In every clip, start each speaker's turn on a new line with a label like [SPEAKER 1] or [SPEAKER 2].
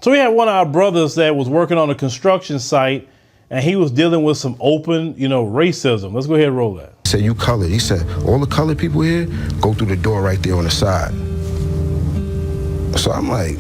[SPEAKER 1] So we had one of our brothers that was working on a construction site, and he was dealing with some open, racism. Let's go ahead and roll that.
[SPEAKER 2] He said, you colored. He said, all the colored people here, go through the door right there on the side. So I'm like,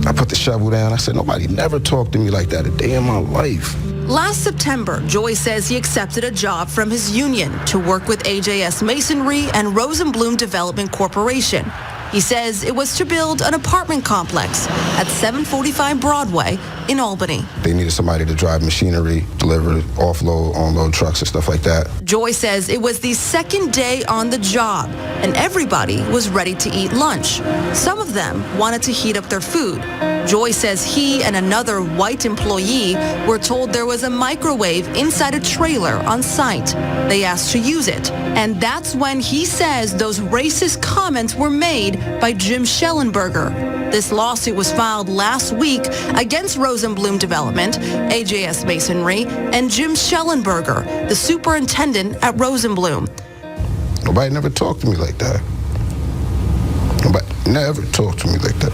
[SPEAKER 2] I put the shovel down. I said, nobody never talked to me like that a day in my life.
[SPEAKER 3] Last September, Joy says he accepted a job from his union to work with AJS Masonry and Rosenblum Development Corporation. He says it was to build an apartment complex at 745 Broadway in Albany.
[SPEAKER 2] They needed somebody to drive machinery, deliver, offload, unload trucks and stuff like that.
[SPEAKER 3] Joy says it was the second day on the job and everybody was ready to eat lunch. Some of them wanted to heat up their food. Joy says he and another white employee were told there was a microwave inside a trailer on site. They asked to use it. And that's when he says those racist comments were made by Jim Schellenberger. This lawsuit was filed last week against Rosenblum Development, AJS Masonry, and Jim Schellenberger, the superintendent at Rosenblum.
[SPEAKER 2] Nobody never talked to me like that. Nobody never talked to me like that.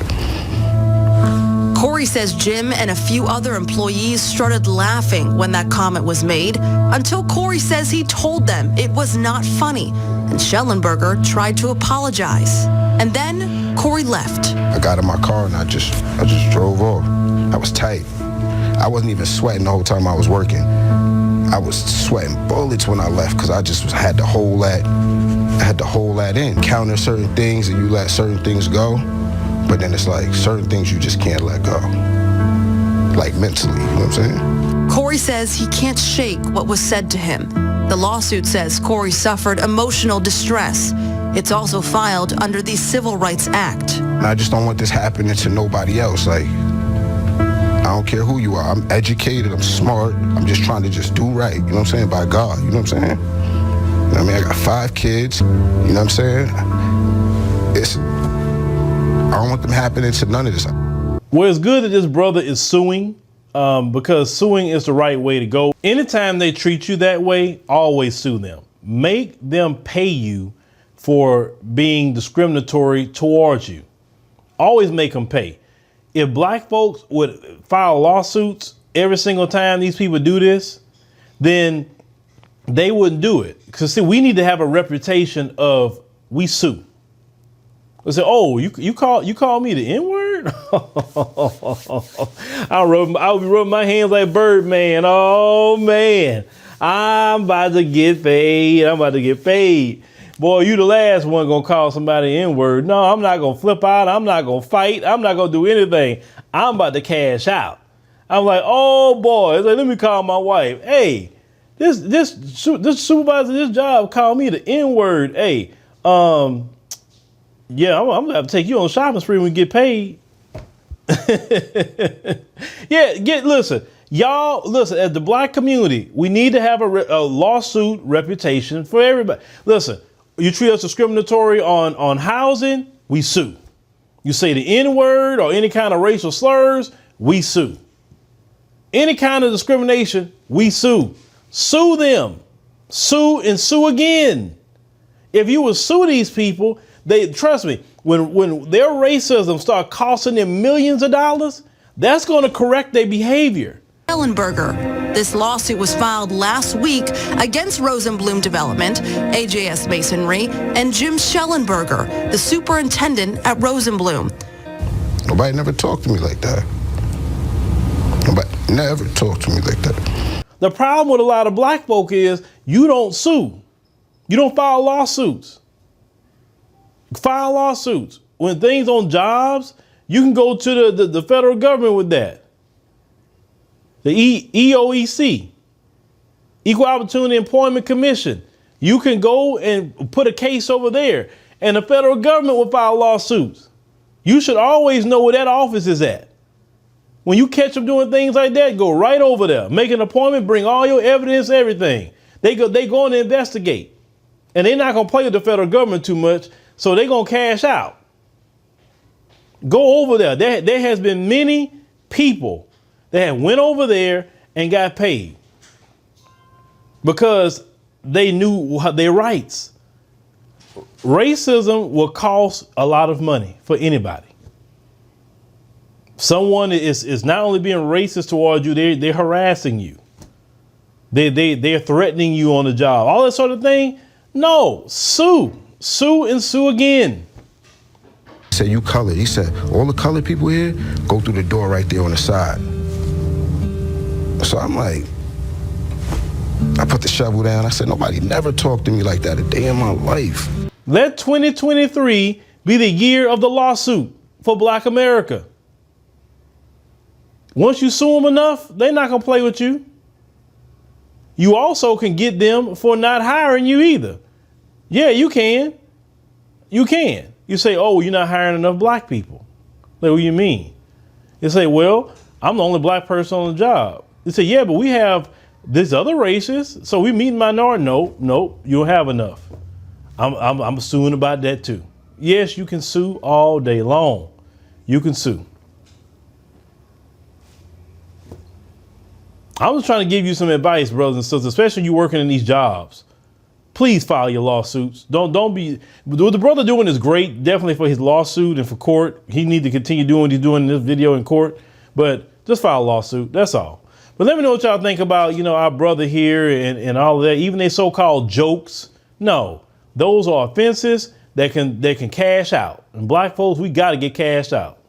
[SPEAKER 3] Corey says Jim and a few other employees started laughing when that comment was made, until Corey says he told them it was not funny, and Schellenberger tried to apologize. And then Corey left.
[SPEAKER 2] I got in my car and I just drove off. I was tight. I wasn't even sweating the whole time I was working. I was sweating bullets when I left because I just had to hold that in. Counter certain things and you let certain things go. But then it's like certain things you just can't let go. Like mentally, you know what I'm saying?
[SPEAKER 3] Corey says he can't shake what was said to him. The lawsuit says Corey suffered emotional distress. It's also filed under the Civil Rights Act.
[SPEAKER 2] And I just don't want this happening to nobody else. Like, I don't care who you are. I'm educated, I'm smart. I'm just trying to just do right, you know what I'm saying, by God, you know what I'm saying? You know what I mean? I got 5 kids, you know what I'm saying? I don't want them happening to none of this.
[SPEAKER 1] Well, it's good that this brother is suing because suing is the right way to go. Anytime they treat you that way, always sue them. Make them pay you for being discriminatory towards you. Always make them pay. If black folks would file lawsuits every single time these people do this, then they wouldn't do it. Because see, we need to have a reputation of we sue. I say, oh, you call me the N-word? I'll be rubbing my hands like Birdman. Oh man, I'm about to get paid. Boy, you the last one gonna call somebody the N-word. No, I'm not gonna flip out. I'm not gonna fight. I'm not gonna do anything. I'm about to cash out. I'm like, oh boy, it's like, let me call my wife. Hey, this supervisor, this job called me the N-word. Hey, yeah, I'm gonna have to take you on a shopping spree when we get paid. Listen, as the black community, we need to have a lawsuit reputation for everybody. Listen, you treat us discriminatory on housing, we sue. You say the N-word or any kind of racial slurs, we sue. Any kind of discrimination, we sue. Sue them. Sue and sue again. If you would sue these people, trust me, when their racism start costing them millions of dollars, that's going to correct their behavior.
[SPEAKER 3] Schellenberger. This lawsuit was filed last week against Rosenblum Development, AJS Masonry, and Jim Schellenberger, the superintendent at Rosenblum.
[SPEAKER 2] Nobody never talked to me like that. Nobody never talked to me like that.
[SPEAKER 1] The problem with a lot of black folk is you don't sue. You don't file lawsuits. File lawsuits. When things on jobs, you can go to the federal government with that. The EOEC, Equal Opportunity Employment Commission. You can go and put a case over there and the federal government will file lawsuits. You should always know where that office is at. When you catch them doing things like that, go right over there, make an appointment, bring all your evidence, everything. They go and investigate. And they're not going to play with the federal government too much, so they're going to cash out. Go over there. There has been many people that went over there and got paid because they knew their rights. Racism will cost a lot of money for anybody. Someone is not only being racist towards you, they're harassing you. They're threatening you on the job. All that sort of thing. No, sue and sue again.
[SPEAKER 2] He said, you colored. He said, all the colored people here, go through the door right there on the side. So I'm like, I put the shovel down. I said, nobody never talked to me like that a day in my life.
[SPEAKER 1] Let 2023 be the year of the lawsuit for Black America. Once you sue them enough, they're not going to play with you. You also can get them for not hiring you either. Yeah, you can. You can. You say, oh, you're not hiring enough black people. Like, what do you mean? You say, well, I'm the only black person on the job. You say, yeah, but we have this other races, so we meet minority. No, you don't have enough. I'm suing about that too. Yes, you can sue all day long. You can sue. I was trying to give you some advice, brothers and sisters, especially you working in these jobs. Please file your lawsuits. Don't be. What the brother doing is great, definitely for his lawsuit and for court. He needs to continue doing what he's doing in this video in court, but just file a lawsuit. That's all. But let me know what y'all think about, our brother here and all of that. Even their so-called jokes. No, those are offenses that can cash out. And black folks, we got to get cashed out.